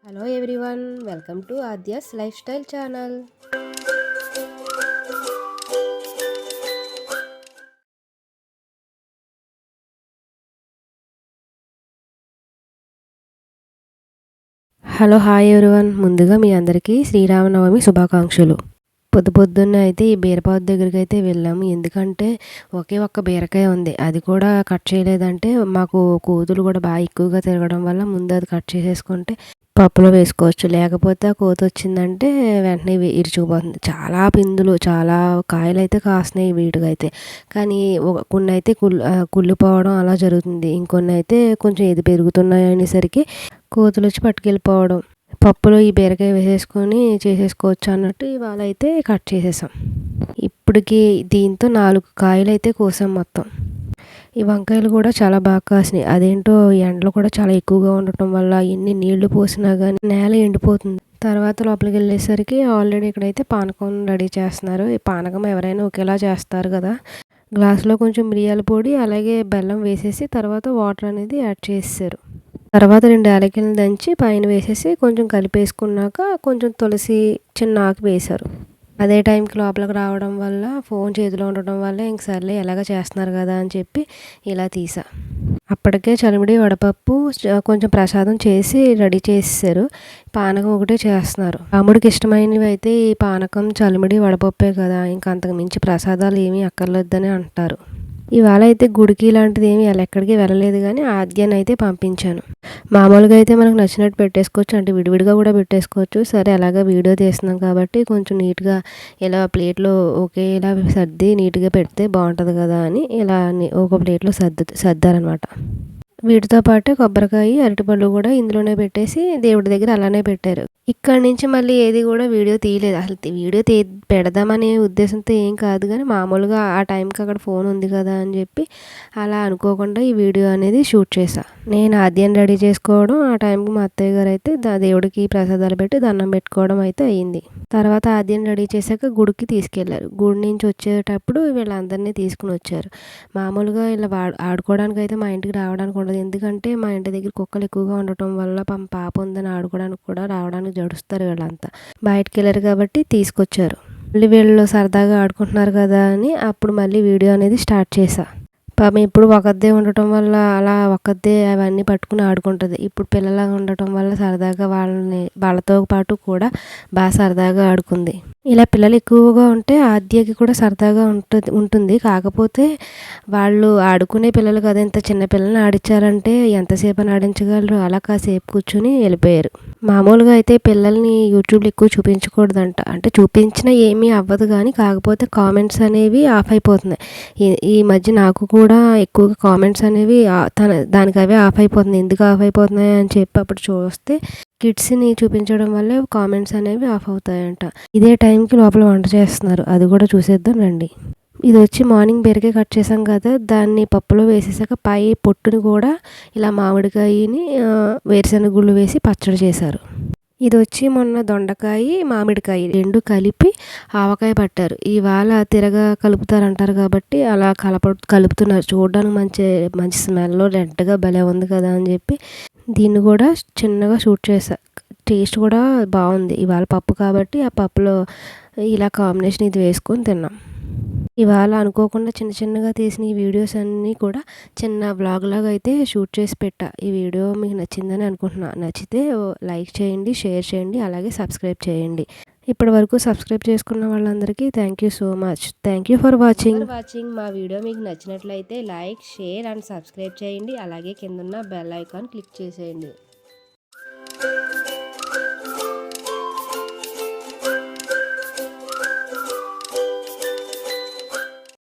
Hello everyone, welcome to Aadya's life style channel. Hi everyone, ముందుగా మీ అందరికీ శ్రీరామనవమి శుభాకాంక్షలు. పొద్దున్నే అయితే ఈ బీరపాదు దగ్గరికి అయితే వెళ్ళాము. ఎందుకంటే ఒకే ఒక్క బీరకాయ ఉంది, అది కూడా కట్ చేయలేదంటే మాకు కోతులు కూడా బాగా ఎక్కువగా తిరగడం వల్ల ముందు అది కట్ చేసేసుకుంటే పప్పులో వేసుకోవచ్చు. లేకపోతే ఆ కోత వచ్చిందంటే వెంటనే ఇరిచుకుపోతుంది. చాలా పిందులు, చాలా కాయలు అయితే కాస్తున్నాయి వీటికైతే. కానీ కొన్ని అయితే కుళ్ళిపోవడం అలా జరుగుతుంది. ఇంకొన్ని అయితే కొంచెం ఎది పెరుగుతున్నాయి అనేసరికి కోతులు వచ్చి పట్టుకెళ్ళిపోవడం. పప్పులో ఈ బీరకాయ వేసేసుకొని చేసేసుకోవచ్చు అన్నట్టు ఇవాళ అయితే కట్ చేసేసాం. ఇప్పటికి దీంతో 4 కాయలు అయితే కోసాం మొత్తం. ఈ వంకాయలు కూడా చాలా బాగా కాసినాయి. అదేంటో ఎండలు కూడా చాలా ఎక్కువగా ఉండటం వల్ల ఎన్ని నీళ్లు పోసినా కానీ నేల ఎండిపోతుంది. తర్వాత లోపలికి వెళ్ళేసరికి ఆల్రెడీ ఇక్కడైతే పానకం రెడీ చేస్తున్నారు. ఈ పానకం ఎవరైనా ఒకేలా చేస్తారు కదా. గ్లాసులో కొంచెం మిరియాల పొడి అలాగే బెల్లం వేసేసి తర్వాత వాటర్ అనేది యాడ్ చేసేసారు. తర్వాత 2 యాలకులను దంచి పైన వేసేసి కొంచెం కలిపేసుకున్నాక కొంచెం తులసి చిన్న ఆకు వేశారు. అదే టైంకి లోపలికి రావడం వల్ల ఫోన్ చేతిలో ఉండటం వల్ల ఇంక సర్లే ఎలాగ చేస్తున్నారు కదా అని చెప్పి ఇలా తీసా. అప్పటికే చలిమిడి వడపప్పు కొంచెం ప్రసాదం చేసి రెడీ చేసేసారు. పానకం ఒకటే చేస్తున్నారు. రాముడికి ఇష్టమైనవి అయితే ఈ పానకం చలిమిడి వడపప్పే కదా, ఇంకా అంతకు మించి ప్రసాదాలు ఏమీ అక్కర్లేదని అంటారు. ఇవాళ అయితే గుడికి ఇలాంటిది ఏమీ ఎక్కడికి వెళ్ళలేదు, కానీ ఆద్యాన్ని అయితే పంపించాను. మామూలుగా అయితే మనకు నచ్చినట్టు పెట్టేసుకోవచ్చు, అంటే విడివిడిగా కూడా పెట్టేసుకోవచ్చు. సరే అలాగా వీడియో తీస్తున్నాం కాబట్టి కొంచెం నీట్గా ఇలా ప్లేట్లో ఒకేలా సర్ది నీట్గా పెడితే బాగుంటుంది కదా అని ఇలా ఒక ప్లేట్లో సర్దారనమాట. వీటితో పాటు కొబ్బరికాయ అరటిపళ్ళు కూడా ఇందులోనే పెట్టేసి దేవుడి దగ్గర అలానే పెట్టారు. ఇక్కడ నుంచి మళ్ళీ ఏది కూడా వీడియో తీయలేదు. అసలు వీడియో పెడదామనే ఉద్దేశంతో ఏం కాదు, కానీ మామూలుగా ఆ టైంకి అక్కడ ఫోన్ ఉంది కదా అని చెప్పి అలా అనుకోకుండా ఈ వీడియో అనేది షూట్ చేశా. నేను ఆద్యాన్ని రెడీ చేసుకోవడం, ఆ టైంకి మా అత్తయ్య గారు అయితే దేవుడికి ప్రసాదాలు పెట్టి దండం పెట్టుకోవడం అయితే అయ్యింది. తర్వాత ఆద్యాన్ని రెడీ చేశాక గుడికి తీసుకెళ్లారు. గుడి నుంచి వచ్చేటప్పుడు వీళ్ళందరినీ తీసుకుని వచ్చారు. మామూలుగా ఇలా ఆడుకోవడానికి అయితే మా ఇంటికి రావడానికి ఉండదు. ఎందుకంటే మా ఇంటి దగ్గర కుక్కలు ఎక్కువగా ఉండటం వల్ల పాప ఉందని ఆడుకోవడానికి కూడా రావడానికి జడుస్తారు వీళ్ళంతా. బయటకు వెళ్ళారు కాబట్టి తీసుకొచ్చారు. మళ్ళీ వీళ్ళు సరదాగా ఆడుకుంటున్నారు కదా అని అప్పుడు మళ్ళీ వీడియో అనేది స్టార్ట్ చేశా. పాపం ఇప్పుడు ఒకద్దే ఉండటం వల్ల అలా ఒకద్దే అవన్నీ పట్టుకుని ఆడుకుంటుంది. ఇప్పుడు పిల్లలాగా ఉండటం వల్ల సరదాగా వాళ్ళతో పాటు కూడా బాగా సరదాగా ఆడుకుంది. ఇలా పిల్లలు ఎక్కువగా ఉంటే ఆద్యకి కూడా సరదాగా ఉంటుంది. కాకపోతే వాళ్ళు ఆడుకునే పిల్లలు కదా, ఇంత చిన్న పిల్లల్ని ఆడించారంటే ఎంతసేపు అని ఆడించగలరు. అలా కాసేపు కూర్చుని వెళ్ళిపోయారు. మామూలుగా అయితే పిల్లల్ని యూట్యూబ్లో ఎక్కువ చూపించకూడదంట, అంటే చూపించినా ఏమీ అవ్వదు, కానీ కాకపోతే కామెంట్స్ అనేవి ఆఫ్ అయిపోతున్నాయి. ఈ మధ్య నాకు కూడా ఎక్కువగా కామెంట్స్ అనేవి దానికి అవే ఆఫ్ అయిపోతున్నాయి. ఎందుకు ఆఫ్ అయిపోతున్నాయి అని చెప్పి అప్పుడు చూస్తే కిడ్స్ని చూపించడం వల్లే కామెంట్స్ అనేవి ఆఫ్ అవుతాయంట. ఇదే టైంకి లోపల వంట చేస్తున్నారు, అది కూడా చూసేద్దాం రండి. ఇది వచ్చి మార్నింగ్ బీరకాయ కట్ చేసాం కదా, దాన్ని పప్పులో వేసేసాక పై పొట్టుని కూడా ఇలా మామిడికాయని వేరుశనగ గుళ్ళు వేసి పచ్చడి చేశారు. ఇది వచ్చి మొన్న దొండకాయ మామిడికాయ 2 కలిపి ఆవకాయ పట్టారు. ఇవాళ కలుపుతారంటారు కాబట్టి అలా కలుపుతున్నారు. చూడడానికి మంచి మంచి స్మెల్ రెడ్గా భలే ఉంది కదా అని చెప్పి దీన్ని కూడా చిన్నగా షూట్ చేసా. టేస్ట్ కూడా బాగుంది. ఇవాళ పప్పు కాబట్టి ఆ పప్పులో ఇలా కాంబినేషన్ ఇది వేసుకొని తిన్నాం. ఇవాళ అనుకోకుండా చిన్నగా తీసిన ఈ వీడియోస్ అన్నీ కూడా చిన్న వ్లాగ్ లాగా అయితే షూట్ చేసి పెట్టా. ఈ వీడియో మీకు నచ్చిందని అనుకుంటున్నా. నచ్చితే లైక్ చేయండి, షేర్ చేయండి, అలాగే సబ్స్క్రైబ్ చేయండి. ఇప్పటి వరకు సబ్స్క్రైబ్ చేసుకున్న వాళ్ళందరికీ thank you so much. Thank you for watching. మా వీడియో మీకు నచ్చినట్లయితే లైక్, షేర్ అండ్ సబ్స్క్రైబ్ చేయండి. అలాగే కింద ఉన్న బెల్ ఐకాన్ క్లిక్ చేసేయండి.